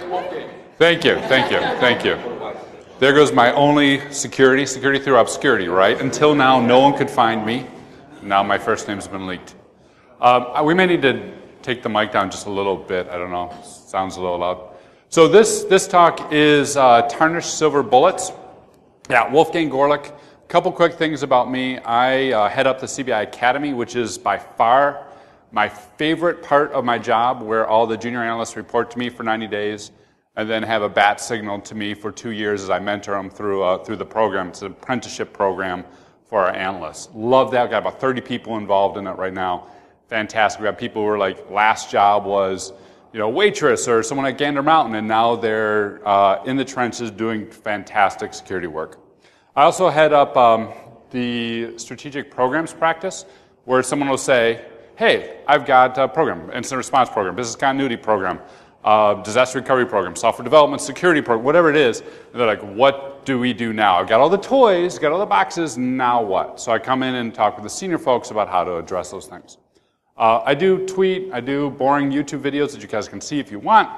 Thank you, thank you, thank you. There goes my only security through obscurity, right? Until now, no one could find me. Now my first name's been leaked. We may need to take the mic down just a little bit. I don't know. Sounds a little loud. So this talk is Tarnished Silver Bullets. Yeah, Wolfgang Goerlich. A couple quick things about me. I head up the CBI Academy, which is by far my favorite part of my job, where all the junior analysts report to me for 90 days and then have a bat signal to me for 2 years as I mentor them through the program. It's an apprenticeship program for our analysts. Love that. We've got about 30 people involved in it right now. Fantastic. We have people who are like, last job was, waitress or someone at Gander Mountain, and now they're in the trenches doing fantastic security work. I also head up the strategic programs practice, where someone will say, hey, I've got a program, incident response program, business continuity program, disaster recovery program, software development, security program, whatever it is. And they're like, what do we do now? I've got all the toys, got all the boxes, now what? So I come in and talk with the senior folks about how to address those things. I do tweet, I do boring YouTube videos that you guys can see if you want.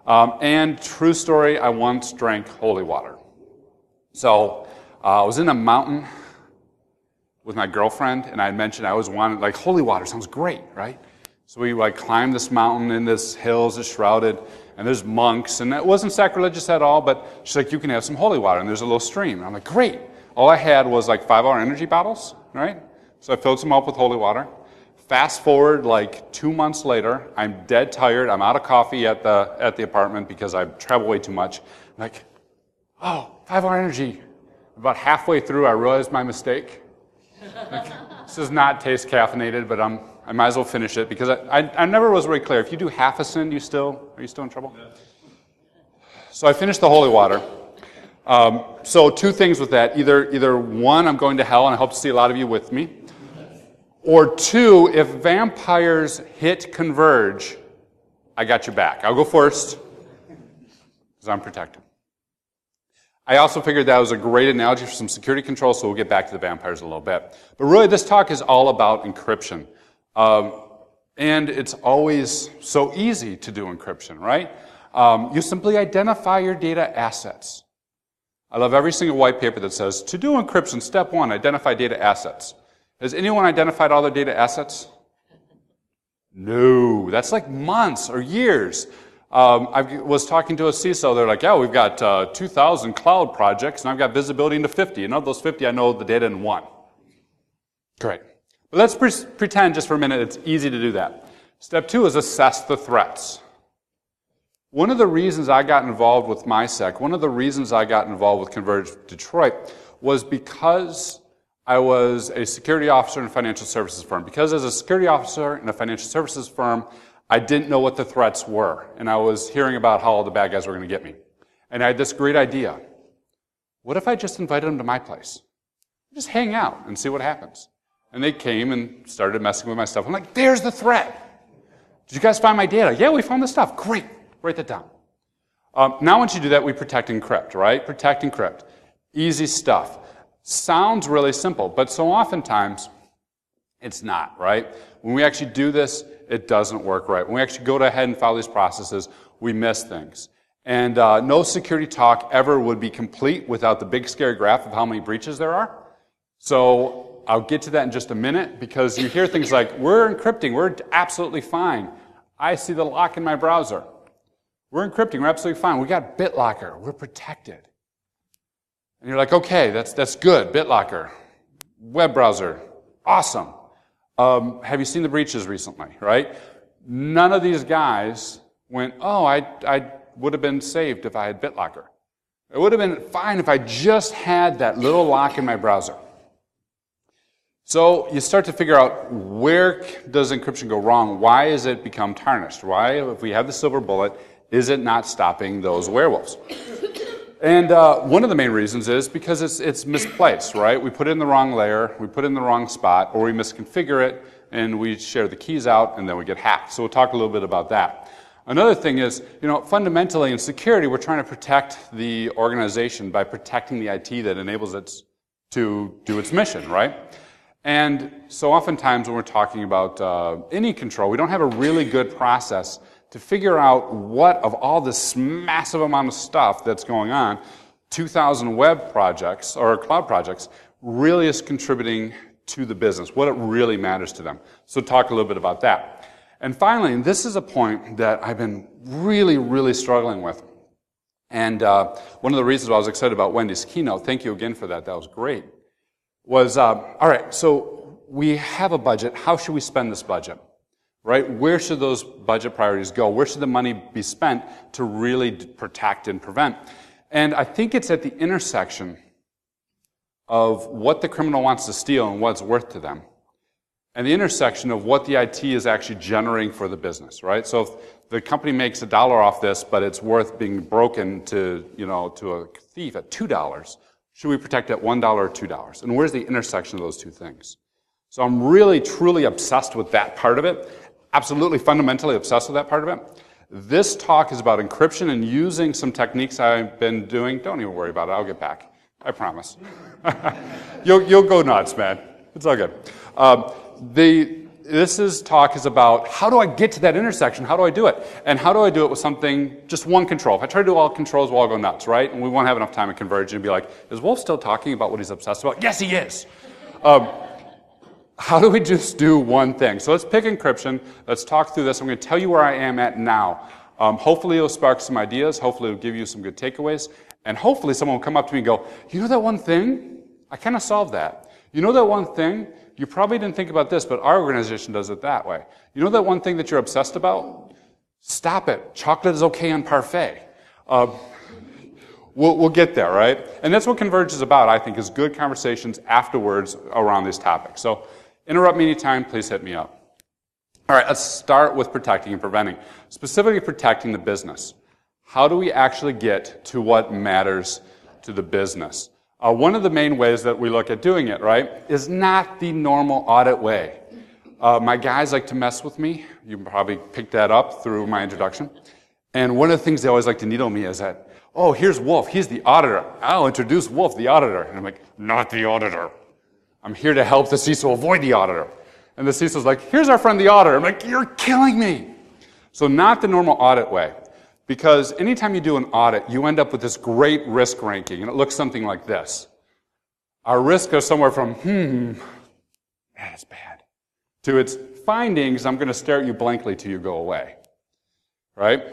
And true story, I once drank holy water. So I was in a mountain with my girlfriend, and I had mentioned I always wanted, like, holy water sounds great, right? So we climbed this mountain, and this hills is shrouded, and there's monks, and it wasn't sacrilegious at all, but she's like, you can have some holy water, and there's a little stream. And I'm like, great. All I had was 5-hour energy bottles, right? So I filled some up with holy water. Fast forward 2 months later, I'm dead tired. I'm out of coffee at the apartment because I travel way too much. I'm like, oh, 5-hour energy. About halfway through, I realized my mistake. This does not taste caffeinated, but I might as well finish it because I never was very clear. If you do half a sin, are you still in trouble? So I finished the holy water. So two things with that. Either one, I'm going to hell, and I hope to see a lot of you with me. Or two, if vampires hit Converge, I got your back. I'll go first because I'm protected. I also figured that was a great analogy for some security control, so we'll get back to the vampires in a little bit. But really, this talk is all about encryption. And it's always so easy to do encryption, right? You simply identify your data assets. I love every single white paper that says, to do encryption, step 1, identify data assets. Has anyone identified all their data assets? No. That's months or years. I was talking to a CISO. They're like, yeah, we've got 2,000 cloud projects, and I've got visibility into 50. And of those 50, I know the data in 1. Great. But let's pretend just for a minute it's easy to do that. Step 2 is assess the threats. One of the reasons I got involved with MySec, one of the reasons I got involved with Converge Detroit was because I was a security officer in a financial services firm. Because as a security officer in a financial services firm, I didn't know what the threats were. And I was hearing about how all the bad guys were going to get me. And I had this great idea. What if I just invited them to my place? Just hang out and see what happens. And they came and started messing with my stuff. I'm like, there's the threat. Did you guys find my data? Yeah, we found the stuff. Great. Write that down. Now once you do that, we protect encrypt, right? Protect encrypt. Easy stuff. Sounds really simple, but so oftentimes it's not, right? When we actually do this, it doesn't work right. When we actually go ahead and follow these processes, we miss things. And no security talk ever would be complete without the big scary graph of how many breaches there are. So I'll get to that in just a minute, because you hear things like, we're encrypting, we're absolutely fine. I see the lock in my browser. We're encrypting, we're absolutely fine. We got BitLocker, we're protected. And you're like, okay, that's good, BitLocker, web browser, awesome. Have you seen the breaches recently, right? None of these guys went, oh, I would have been saved if I had BitLocker. It would have been fine if I just had that little lock in my browser. So you start to figure out, where does encryption go wrong? Why is it become tarnished? Why, if we have the silver bullet, is it not stopping those werewolves? And one of the main reasons is because it's misplaced, right? We put it in the wrong layer, we put it in the wrong spot, or we misconfigure it, and we share the keys out, and then we get hacked. So we'll talk a little bit about that. Another thing is, fundamentally in security, we're trying to protect the organization by protecting the IT that enables it to do its mission, right? And so oftentimes when we're talking about any control, we don't have a really good process to figure out what of all this massive amount of stuff that's going on, 2,000 web projects or cloud projects really is contributing to the business, what it really matters to them. So talk a little bit about that. And finally, and this is a point that I've been really, really struggling with. And one of the reasons why I was excited about Wendy's keynote, thank you again for that, that was great, was, all right, so we have a budget. How should we spend this budget? Right? Where should those budget priorities go? Where should the money be spent to really protect and prevent? And I think it's at the intersection of what the criminal wants to steal and what's worth to them, and the intersection of what the IT is actually generating for the business, right? So if the company makes $1 off this, but it's worth being broken to, to a thief at $2, should we protect at $1 or $2? And where's the intersection of those two things? So I'm really, truly obsessed with that part of it. Absolutely fundamentally obsessed with that part of it. This talk is about encryption and using some techniques I've been doing. Don't even worry about it. I'll get back. I promise. You'll go nuts, man. It's all good. This talk is about how do I get to that intersection? How do I do it? And how do I do it with something, just one control? If I try to do all controls, we'll all go nuts, right? And we won't have enough time at Converge and be like, is Wolf still talking about what he's obsessed about? Yes, he is. How do we just do one thing? So let's pick encryption. Let's talk through this. I'm going to tell you where I am at now. Hopefully it'll spark some ideas. Hopefully it'll give you some good takeaways. And hopefully someone will come up to me and go, you know that one thing? I kind of solved that. You know that one thing? You probably didn't think about this, but our organization does it that way. You know that one thing that you're obsessed about? Stop it. Chocolate is okay on parfait. We'll get there, right? And that's what Converge is about, I think, is good conversations afterwards around these topics. So interrupt me anytime, please hit me up. All right, let's start with protecting and preventing. Specifically protecting the business. How do we actually get to what matters to the business? One of the main ways that we look at doing it, right, is not the normal audit way. My guys like to mess with me. You probably picked that up through my introduction. And one of the things they always like to needle me is that, oh, here's Wolf. He's the auditor. I'll introduce Wolf, the auditor. And I'm like, not the auditor. I'm here to help the CISO avoid the auditor. And the CISO's like, here's our friend the auditor. I'm like, you're killing me. So not the normal audit way. Because anytime you do an audit, you end up with this great risk ranking, and it looks something like this. Our risks are somewhere from, that's bad, to its findings, I'm going to stare at you blankly till you go away. Right?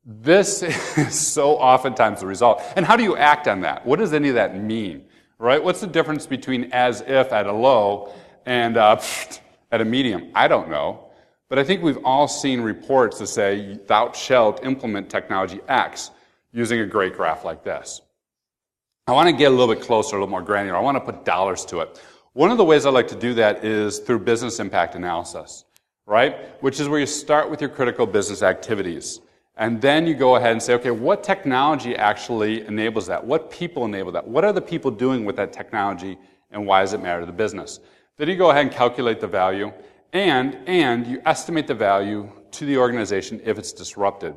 This is so oftentimes the result. And how do you act on that? What does any of that mean? Right? What's the difference between as if at a low and at a medium? I don't know. But I think we've all seen reports that say, thou shalt implement technology X using a great graph like this. I want to get a little bit closer, a little more granular. I want to put dollars to it. One of the ways I like to do that is through business impact analysis, right? Which is where you start with your critical business activities. And then you go ahead and say, okay, what technology actually enables that? What people enable that? What are the people doing with that technology, and why does it matter to the business? Then you go ahead and calculate the value. And you estimate the value to the organization if it's disrupted.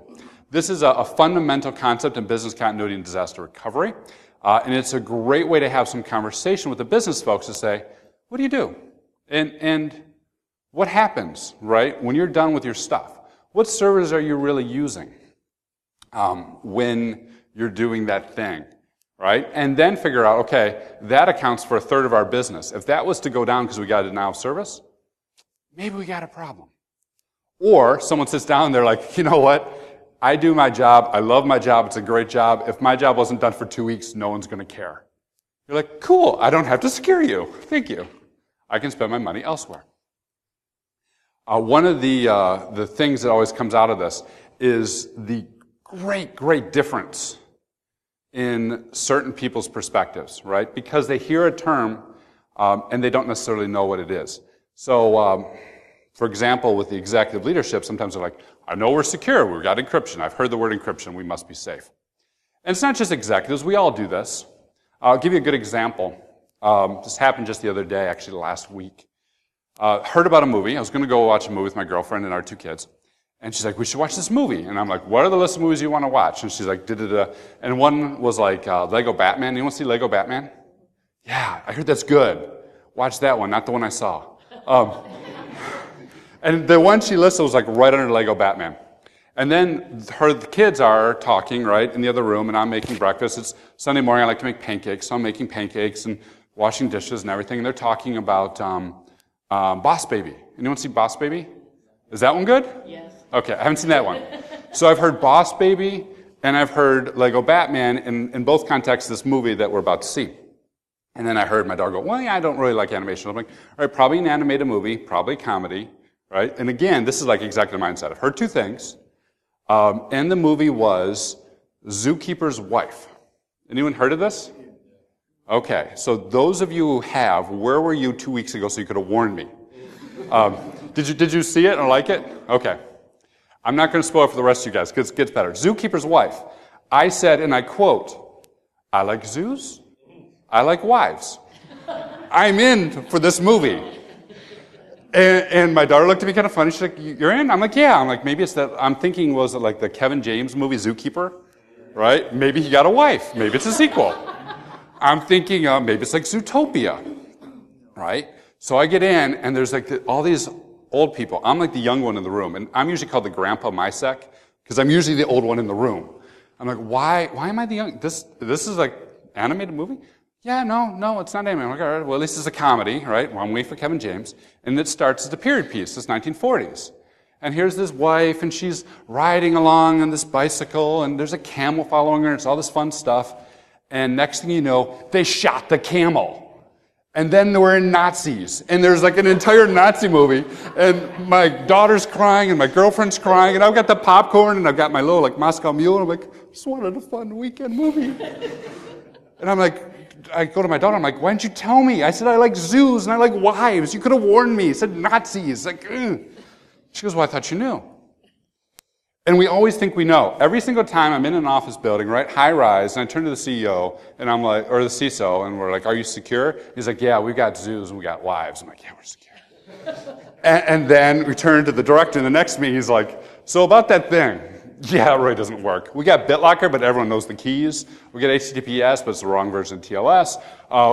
This is a fundamental concept in business continuity and disaster recovery. And it's a great way to have some conversation with the business folks to say, what do you do? And what happens, right, when you're done with your stuff? What servers are you really using when you're doing that thing, right? And then figure out, okay, that accounts for 1/3 of our business. If that was to go down because we got a denial of service, maybe we got a problem. Or someone sits down and they're like, you know what? I do my job. I love my job. It's a great job. If my job wasn't done for 2 weeks, no one's going to care. You're like, cool. I don't have to scare you. Thank you. I can spend my money elsewhere. One of the things that always comes out of this is the great difference in certain people's perspectives, right? Because they hear a term and they don't necessarily know what it is. So, for example, with the executive leadership, sometimes they're like, I know we're secure, we've got encryption, I've heard the word encryption, we must be safe. And it's not just executives, we all do this. I'll give you a good example. This happened just the other day, actually last week. Heard about a movie, I was going to go watch a movie with my girlfriend and our 2 kids. And she's like, we should watch this movie. And I'm like, what are the list of movies you want to watch? And she's like, da-da-da. And one was like Lego Batman. You want to see Lego Batman? Yeah, I heard that's good. Watch that one, not the one I saw. And the one she listed was like right under Lego Batman. And then the kids are talking, right, in the other room, and I'm making breakfast. It's Sunday morning. I like to make pancakes, so I'm making pancakes and washing dishes and everything. And they're talking about Boss Baby. Anyone see Boss Baby? Is that one good? Yes. Okay, I haven't seen that one. So I've heard Boss Baby, and I've heard Lego Batman in both contexts of this movie that we're about to see. And then I heard my daughter go, well, yeah, I don't really like animation. I'm like, all right, probably an animated movie, probably comedy, right? And again, this is like exactly the mindset. I've heard two things. And the movie was Zookeeper's Wife. Anyone heard of this? Okay, so those of you who have, where were you 2 weeks ago so you could have warned me? Did you see it or like it? Okay. I'm not going to spoil it for the rest of you guys because it gets better. Zookeeper's Wife. I said, and I quote, I like zoos. I like wives. I'm in for this movie. And my daughter looked at me kind of funny. She's like, you're in? I'm like, yeah. I'm like, maybe it's that. I'm thinking, was it like the Kevin James movie, Zookeeper? Right? Maybe he got a wife. Maybe it's a sequel. I'm thinking, maybe it's like Zootopia. Right? So I get in, and there's like all these old people. I'm like the young one in the room. And I'm usually called the Grandpa Mysek because I'm usually the old one in the room. I'm like, why am I the young? This is like animated movie? Yeah, no, it's not animated. I'm like, all right, well, at least it's a comedy, right? Well, I'm waiting for Kevin James. And it starts as a period piece. It's 1940s. And here's this wife, and she's riding along on this bicycle, and there's a camel following her, and it's all this fun stuff. And next thing you know, they shot the camel. And then they were in Nazis. And there's like an entire Nazi movie. And my daughter's crying, and my girlfriend's crying, and I've got the popcorn, and I've got my little like Moscow Mule, and I'm like, just wanted a fun weekend movie. And I'm like, I go to my daughter, I'm like, why didn't you tell me? I said, I like zoos and I like wives. You could have warned me. I said Nazis. Like, ugh. She goes, well, I thought you knew. And we always think we know. Every single time I'm in an office building, right, high rise, and I turn to the CEO, and I'm like, or the CISO, and we're like, are you secure? He's like, yeah, we've got zoos and we got wives. I'm like, yeah, we're secure. and then we turn to the director in the next meeting, he's like, so about that thing. Yeah, it really doesn't work. We got BitLocker, but everyone knows the keys. We get HTTPS, but it's the wrong version of TLS.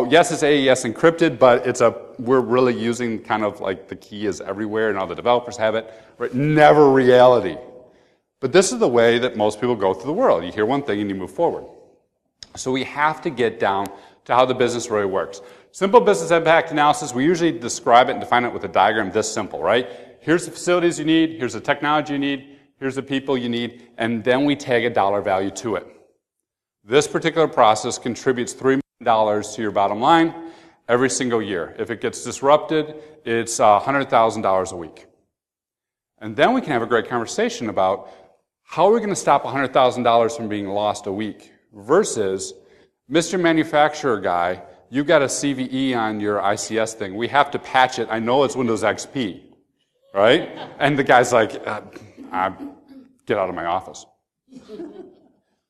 Yes, it's AES encrypted, but we're really using kind of like the key is everywhere, and all the developers have it. Right? Never reality. But this is the way that most people go through the world. You hear one thing and you move forward. So we have to get down to how the business really works. Simple business impact analysis, we usually describe it and define it with a diagram this simple, right? Here's the facilities you need, here's the technology you need, here's the people you need, and then we tag a dollar value to it. This particular process contributes $3 million to your bottom line every single year. If it gets disrupted, it's $100,000 a week. And then we can have a great conversation about how are we going to stop $100,000 from being lost a week versus, Mr. Manufacturer guy, you've got a CVE on your ICS thing. We have to patch it. I know it's Windows XP, right? And the guy's like, get out of my office.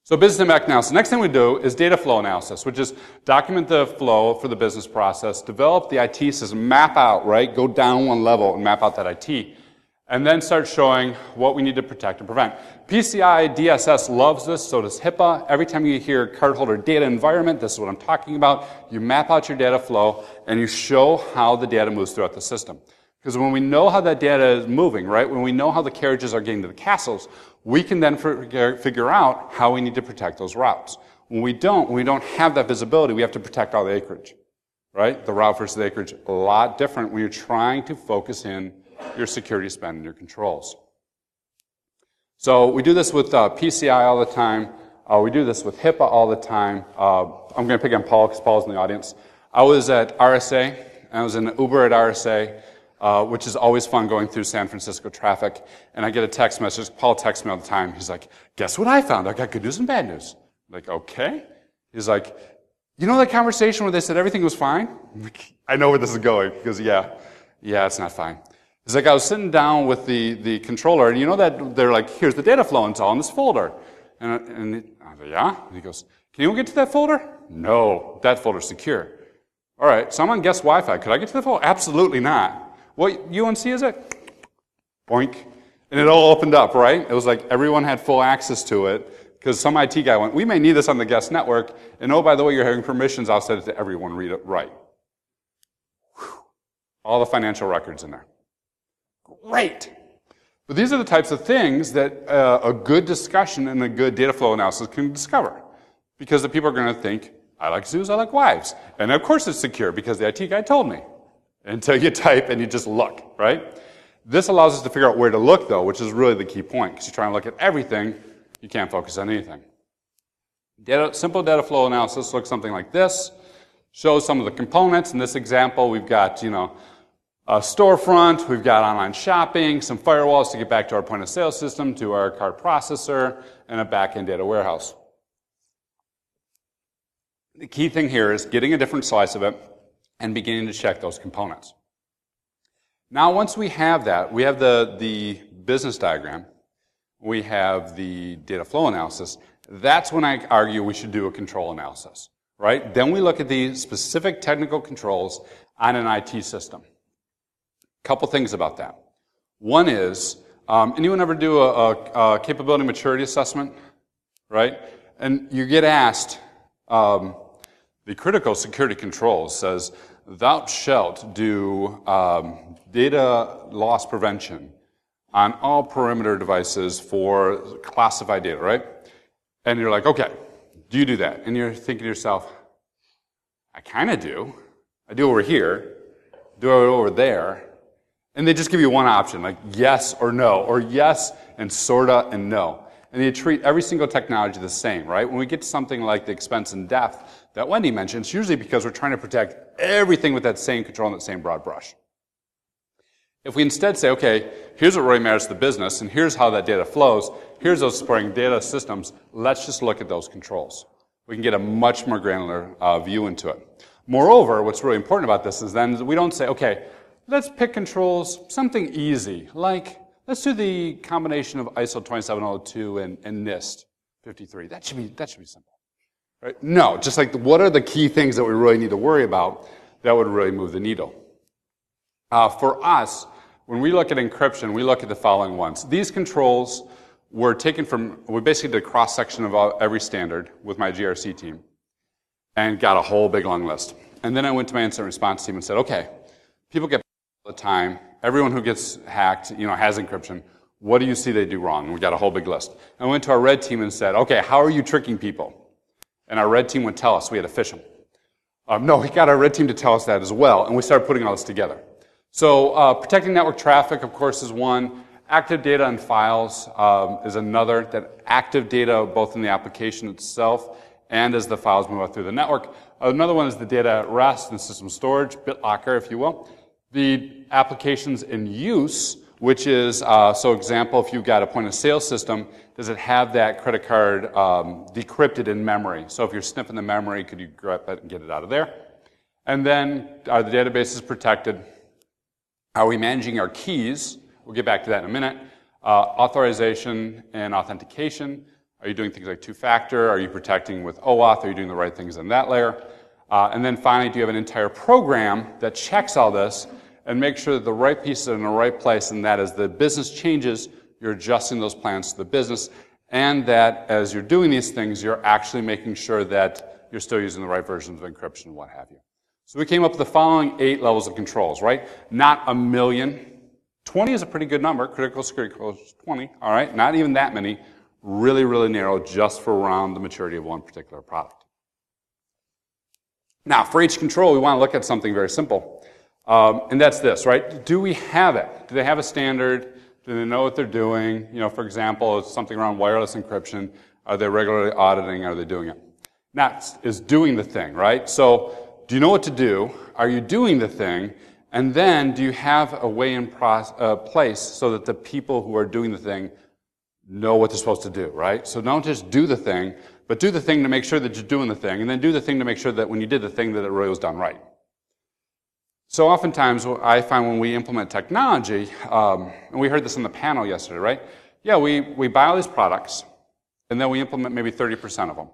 So business impact analysis. Next thing we do is data flow analysis, which is document the flow for the business process, develop the IT system, map out, right? Go down one level and map out that IT. And then start showing what we need to protect and prevent. PCI DSS loves this, so does HIPAA. Every time you hear cardholder data environment, this is what I'm talking about. You map out your data flow, and you show how the data moves throughout the system. Because when we know how that data is moving, right, when we know how the carriages are getting to the castles, we can then figure out how we need to protect those routes. When we don't have that visibility, we have to protect all the acreage, right? The route versus the acreage, a lot different when you're trying to focus in your security spend and your controls. So we do this with PCI all the time. We do this with HIPAA all the time. I'm going to pick on Paul because Paul's in the audience. I was at RSA, and I was in Uber at RSA, which is always fun going through San Francisco traffic. And I get a text message. Paul texts me all the time. He's like, guess what I found? I got good news and bad news. I'm like, okay. He's like, you know that conversation where they said everything was fine? I'm like, I know where this is going. He goes, yeah, it's not fine. It's like I was sitting down with the controller, and you know that they're like, here's the data flow, and it's all in this folder. And I said, yeah? And he goes, can you get to that folder? No, that folder's secure. All right, so I'm on guest Wi-Fi. Could I get to the folder? Absolutely not. What UNC is it? Boink. And it all opened up, right? It was like everyone had full access to it, because some IT guy went, we may need this on the guest network, and oh, by the way, you're having permissions, I'll set it to everyone, read it right. Whew. All the financial records in there. Great. But these are the types of things that a good discussion and a good data flow analysis can discover. Because the people are going to think, I like zoos, I like wives. And of course it's secure because the IT guy told me. Until you type and you just look, right? This allows us to figure out where to look, though, which is really the key point. Because you're trying to look at everything, you can't focus on anything. Simple data flow analysis looks something like this. Shows some of the components. In this example, we've got, a storefront, we've got online shopping, some firewalls to get back to our point of sale system, to our card processor, and a back-end data warehouse. The key thing here is getting a different slice of it and beginning to check those components. Now, once we have that, we have the business diagram, we have the data flow analysis, that's when I argue we should do a control analysis, right? Then we look at the specific technical controls on an IT system. Couple things about that. One is, anyone ever do a capability maturity assessment, right? And you get asked, the critical security controls says, thou shalt do data loss prevention on all perimeter devices for classified data, right? And you're like, okay, do you do that? And you're thinking to yourself, I kind of do. I do over here, do it over there. And they just give you one option, like yes or no, or yes and sorta and no. And you treat every single technology the same, right? When we get to something like the expense and depth that Wendy mentioned, it's usually because we're trying to protect everything with that same control and that same broad brush. If we instead say, okay, here's what really matters to the business, and here's how that data flows, here's those supporting data systems, let's just look at those controls. We can get a much more granular view into it. Moreover, what's really important about this is then we don't say, okay, let's pick controls, something easy, like let's do the combination of ISO 27002 and NIST 53. That should be simple, right? No, just like what are the key things that we really need to worry about that would really move the needle? For us, when we look at encryption, we look at the following ones. These controls were taken from, we basically did a cross-section of every standard with my GRC team and got a whole big long list. And then I went to my incident response team and said, okay, people get all the time. Everyone who gets hacked, has encryption. What do you see they do wrong? And we got a whole big list. And I went to our red team and said, okay, how are you tricking people? And our red team would tell us we had to phish them. No, we got our red team to tell us that as well, and we started putting all this together. So protecting network traffic, of course, is one. Active data and files is another. That active data, both in the application itself and as the files move out through the network. Another one is the data at rest and system storage, BitLocker, if you will. The applications in use, which is, so example, if you've got a point of sale system, does it have that credit card decrypted in memory? So if you're sniffing the memory, could you grab it and get it out of there? And then, are the databases protected? Are we managing our keys? We'll get back to that in a minute. Authorization and authentication. Are you doing things like two-factor? Are you protecting with OAuth? Are you doing the right things in that layer? And then finally, do you have an entire program that checks all this and makes sure that the right pieces are in the right place, and that as the business changes, you're adjusting those plans to the business, and that as you're doing these things, you're actually making sure that you're still using the right versions of encryption and what have you. So we came up with the following 8 levels of controls, right? Not a million. 20 is a pretty good number. Critical security controls 20, all right? Not even that many. Really, really narrow just for around the maturity of one particular product. Now, for each control, we want to look at something very simple. And that's this, right? Do we have it? Do they have a standard? Do they know what they're doing? For example, it's something around wireless encryption. Are they regularly auditing? Are they doing it? Next is doing the thing, right? So, do you know what to do? Are you doing the thing? And then, do you have a way in place so that the people who are doing the thing know what they're supposed to do, right? So don't just do the thing, but do the thing to make sure that you're doing the thing, and then do the thing to make sure that when you did the thing that it really was done right. So oftentimes, what I find when we implement technology, and we heard this on the panel yesterday, right? Yeah, we buy all these products, and then we implement maybe 30% of them,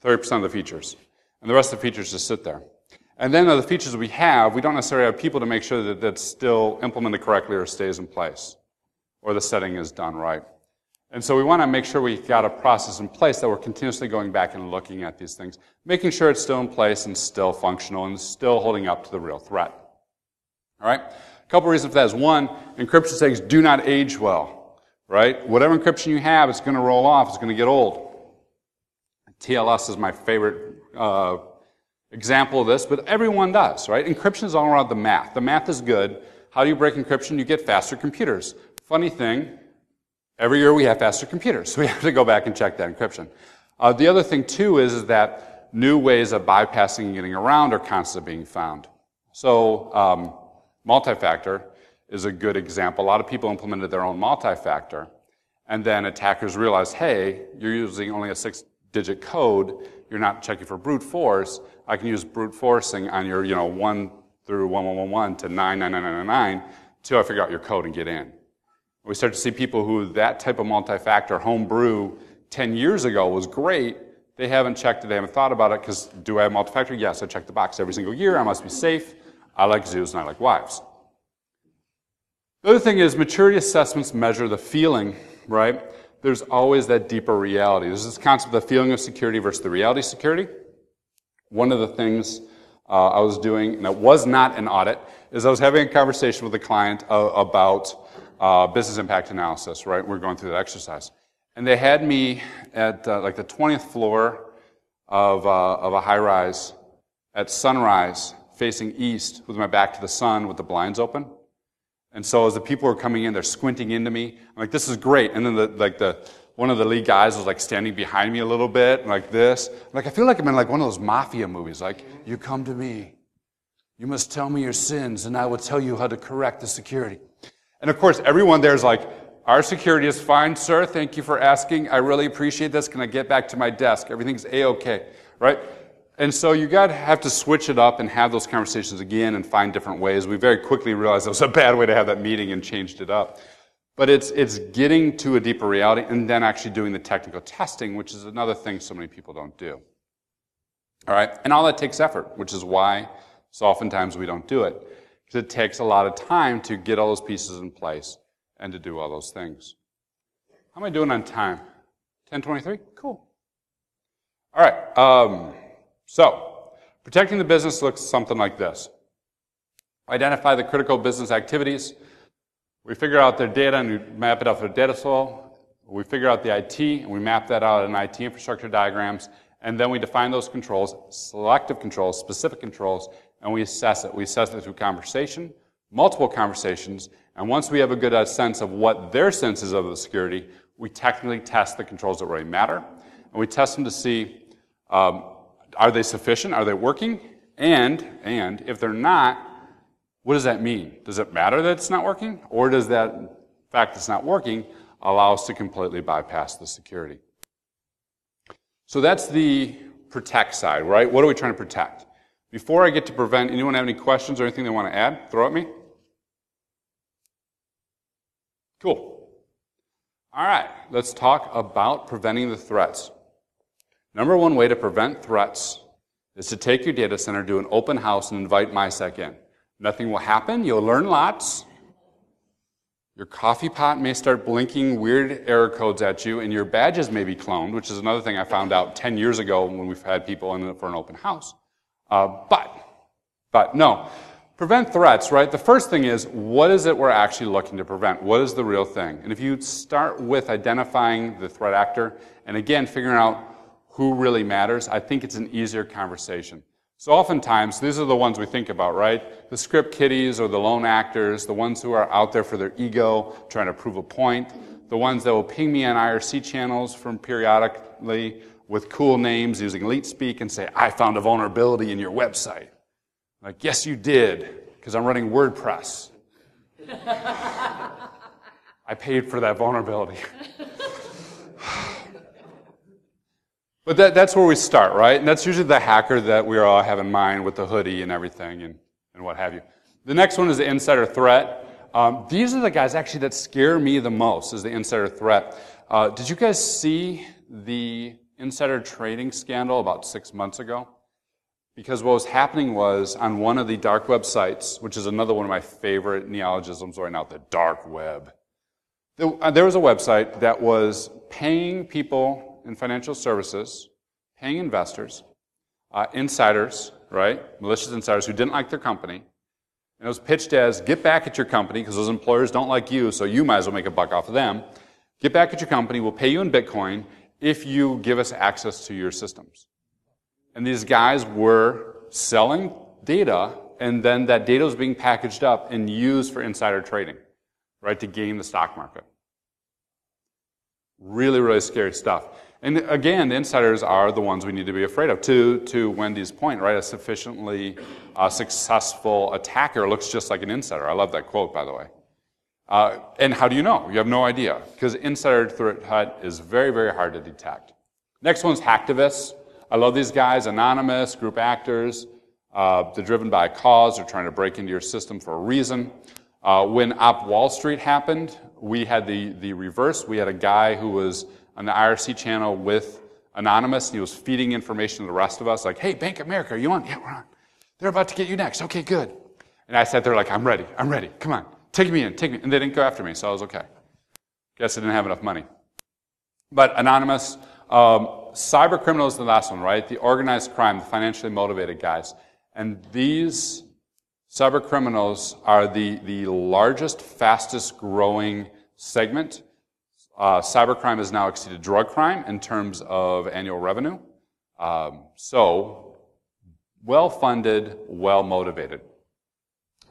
30% of the features, and the rest of the features just sit there. And then the features we have, we don't necessarily have people to make sure that that's still implemented correctly or stays in place, or the setting is done right. And so we want to make sure we've got a process in place that we're continuously going back and looking at these things, making sure it's still in place and still functional and still holding up to the real threat. All right? couple reasons for that is, one, encryption settings do not age well, right? Whatever encryption you have, it's going to roll off. It's going to get old. TLS is my favorite example of this, but everyone does, right? Encryption is all around the math. The math is good. How do you break encryption? You get faster computers. Funny thing, every year we have faster computers, so we have to go back and check that encryption. The other thing, too, is that new ways of bypassing and getting around are constantly being found. So multi-factor is a good example. A lot of people implemented their own multi-factor, and then attackers realized, hey, you're using only a 6-digit code. You're not checking for brute force. I can use brute forcing on your 1 through 1111 to 99999 until I figure out your code and get in. We start to see people who that type of multi-factor homebrew 10 years ago was great. They haven't checked it. They haven't thought about it because do I have multi-factor? Yes, I check the box every single year. I must be safe. I like zoos and I like wives. The other thing is maturity assessments measure the feeling, right? There's always that deeper reality. There's this concept of the feeling of security versus the reality of security. One of the things I was doing, and it was not an audit, is I was having a conversation with a client about business impact analysis, right? We're going through that exercise. And they had me at like the 20th floor of a high-rise at sunrise facing east with my back to the sun with the blinds open. And so as the people were coming in, they're squinting into me. I'm like, this is great. And then one of the lead guys was like standing behind me a little bit, like this. I'm like, I feel like I'm in like one of those mafia movies. Like, you come to me. You must tell me your sins, and I will tell you how to correct the security. And of course, everyone there is like, our security is fine, sir. Thank you for asking. I really appreciate this. Can I get back to my desk? Everything's A-okay, right? And so you have to switch it up and have those conversations again and find different ways. We very quickly realized it was a bad way to have that meeting and changed it up. But it's getting to a deeper reality and then actually doing the technical testing, which is another thing so many people don't do. All right? And all that takes effort, which is why so oftentimes we don't do it. Because it takes a lot of time to get all those pieces in place and to do all those things. How am I doing on time? 10:23? Cool. All right. So, protecting the business looks something like this. Identify the critical business activities. We figure out their data and we map it out for the data flow. We figure out the IT and we map that out in IT infrastructure diagrams. And then we define those controls, selective controls, specific controls, and we assess it. We assess it through conversation, multiple conversations, and once we have a good sense of what their sense is of the security, we technically test the controls that really matter. And we test them to see, are they sufficient? Are they working? And if they're not, what does that mean? Does it matter that it's not working? Or does that fact it's not working allow us to completely bypass the security? So that's the protect side, right? What are we trying to protect? Before I get to prevent, anyone have any questions or anything they want to add? Throw at me. Cool. All right, let's talk about preventing the threats. Number one way to prevent threats is to take your data center, do an open house, and invite MySec in. Nothing will happen. You'll learn lots. Your coffee pot may start blinking weird error codes at you, and your badges may be cloned, which is another thing I found out 10 years ago when we've had people in for an open house. But no. Prevent threats, right? The first thing is, what is it we're actually looking to prevent? What is the real thing? And if you start with identifying the threat actor, and again, figuring out who really matters, I think it's an easier conversation. So oftentimes, these are the ones we think about, right? The script kiddies or the lone actors, the ones who are out there for their ego, trying to prove a point, the ones that will ping me on IRC channels from periodically with cool names using elite speak and say, I found a vulnerability in your website. Like, yes, you did, because I'm running WordPress. I paid for that vulnerability. But that's where we start, right? And that's usually the hacker that we all have in mind with the hoodie and everything and what have you. The next one is the insider threat. These are the guys actually that scare me the most, is the insider threat. Did you guys see the insider trading scandal about 6 months ago? Because what was happening was on one of the dark web sites, which is another one of my favorite neologisms right now, the dark web. There was a website that was paying people in financial services, paying investors, insiders, right, malicious insiders who didn't like their company, And it was pitched as, get back at your company, because those employers don't like you, so you might as well make a buck off of them. Get back at your company, we'll pay you in Bitcoin if you give us access to your systems. And these guys were selling data, and then that data was being packaged up and used for insider trading, right, to game the stock market. Really, really scary stuff. And again, the insiders are the ones we need to be afraid of. To Wendy's point, right, a sufficiently successful attacker looks just like an insider. I love that quote, by the way. And how do you know? You have no idea, because insider threat is very, very hard to detect. Next one's hacktivists. I love these guys, anonymous, group actors. They're driven by a cause. They're trying to break into your system for a reason. When Op Wall Street happened, we had the reverse. We had a guy who was on the IRC channel with Anonymous, and he was feeding information to the rest of us, like, hey, Bank of America, are you on? Yeah, we're on. They're about to get you next. Okay, good. And I sat there like, I'm ready. Come on. Take me in. And they didn't go after me, so I was okay. Guess I didn't have enough money. But Anonymous, cyber criminals is the last one, right? The organized crime, the financially motivated guys. And these cyber criminals are the largest, fastest growing segment. Cybercrime has now exceeded drug crime in terms of annual revenue. So, well-funded, well-motivated.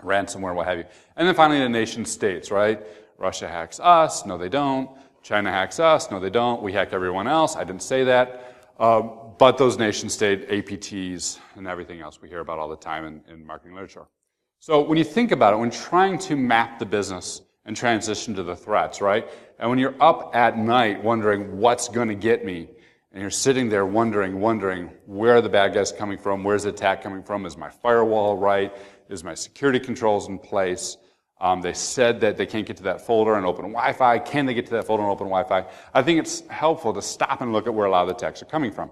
Ransomware, what have you. And then finally the nation states, right? Russia hacks us. No, they don't. China hacks us. No, they don't. We hack everyone else. I didn't say that. But those nation state APTs and everything else we hear about all the time in marketing literature. So when you think about it, when trying to map the business and transition to the threats, right? And when you're up at night wondering what's going to get me, and you're sitting there wondering where are the bad guys coming from? Where's the attack coming from? Is my firewall right? Is my security controls in place? They said that they can't get to that folder and open Wi-Fi. Can they get to that folder and open Wi-Fi? I think it's helpful to stop and look at where a lot of the attacks are coming from.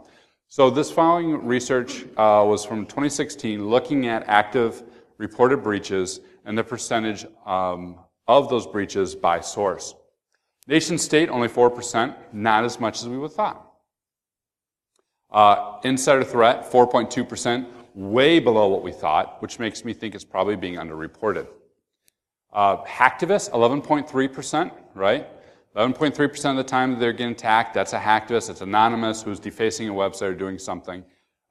So this following research was from 2016, looking at active reported breaches and the percentage of those breaches by source. Nation state, only 4%, not as much as we would have thought. Insider threat, 4.2%, way below what we thought, which makes me think it's probably being underreported. Hacktivists, 11.3%, right? 11.3% of the time they're getting attacked, that's a hacktivist, it's anonymous, who's defacing a website or doing something.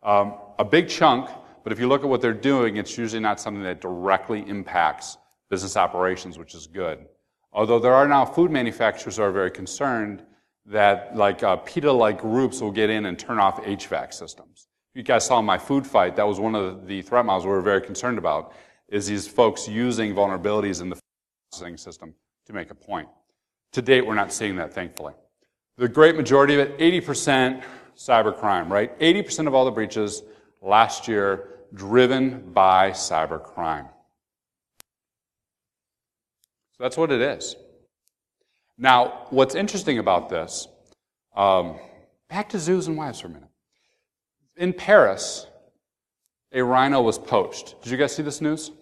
A big chunk, but if you look at what they're doing, it's usually not something that directly impacts business operations, which is good. Although there are now food manufacturers who are very concerned that PETA-like groups will get in and turn off HVAC systems. You guys saw my food fight, that was one of the threat models we were very concerned about, is these folks using vulnerabilities in the processing system to make a point. To date, we're not seeing that, thankfully. The great majority of it, 80% cybercrime, right? 80% of all the breaches last year driven by cybercrime. So that's what it is. Now, what's interesting about this, back to zoos and wives for a minute. In Paris, a rhino was poached. Did you guys see this news?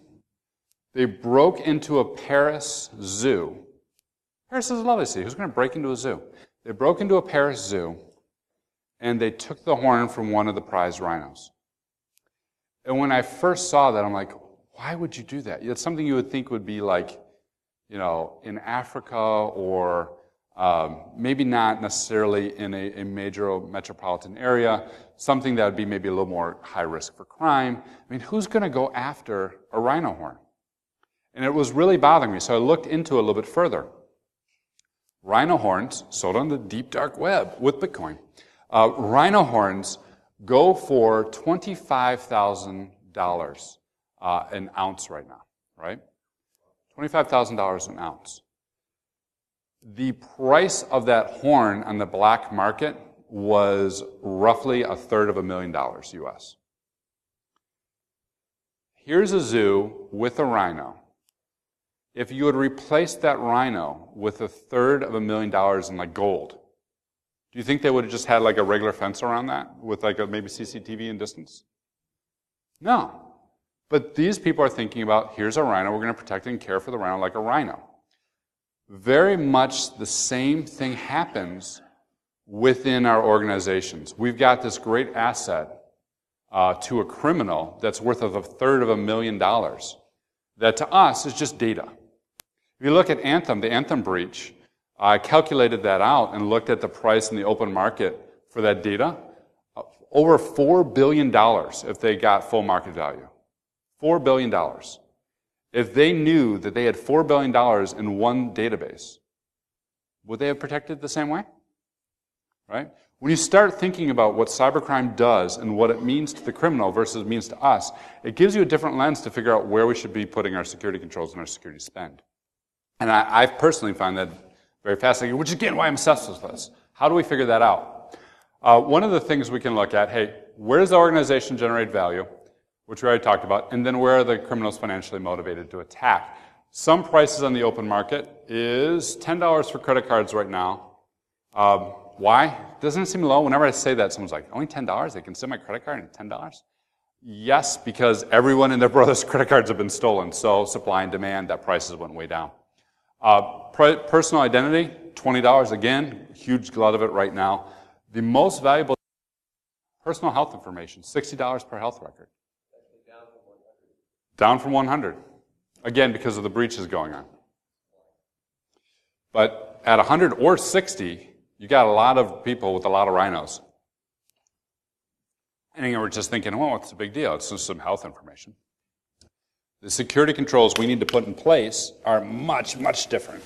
They broke into a Paris zoo. Paris is a lovely city. Who's going to break into a zoo? They broke into a Paris zoo, and they took the horn from one of the prize rhinos. And when I first saw that, I'm like, why would you do that? It's something you would think would be like, in Africa or maybe not necessarily in a major metropolitan area, something that would be maybe a little more high risk for crime. I mean, who's going to go after a rhino horn? And it was really bothering me, so I looked into it a little bit further. Rhino horns, sold on the deep dark web with Bitcoin. Rhino horns go for $25,000 an ounce right now, right? $25,000 an ounce. The price of that horn on the black market was roughly $350,000 US. Here's a zoo with a rhino. If you would replace that rhino with $350,000 in gold, do you think they would have just had a regular fence around that with maybe CCTV in distance? No. But these people are thinking about, here's a rhino, we're going to protect and care for the rhino like a rhino. Very much the same thing happens within our organizations. We've got this great asset to a criminal that's worth $250,000. that to us is just data. If you look at Anthem, the Anthem breach, I calculated that out and looked at the price in the open market for that data. Over $4 billion if they got full market value. $4 billion. If they knew that they had $4 billion in one database, would they have protected the same way? Right? When you start thinking about what cybercrime does and what it means to the criminal versus it means to us, it gives you a different lens to figure out where we should be putting our security controls and our security spend. And I personally find that very fascinating, which is again why I'm obsessed with this. How do we figure that out? One of the things we can look at, hey, where does the organization generate value, which we already talked about, and then where are the criminals financially motivated to attack? Some prices on the open market is $10 for credit cards right now. Why? Doesn't it seem low? Whenever I say that, someone's like, only $10? They can send my credit card at $10? Yes, because everyone and their brother's credit cards have been stolen, so supply and demand, that prices went way down. Personal identity, $20 again, huge lot of it right now. The most valuable personal health information, $60 per health record. Down from 100. Again, because of the breaches going on. But at 100 or 60, you got a lot of people with a lot of rhinos. And we're just thinking, well, what's the big deal? It's just some health information. The security controls we need to put in place are much, much different,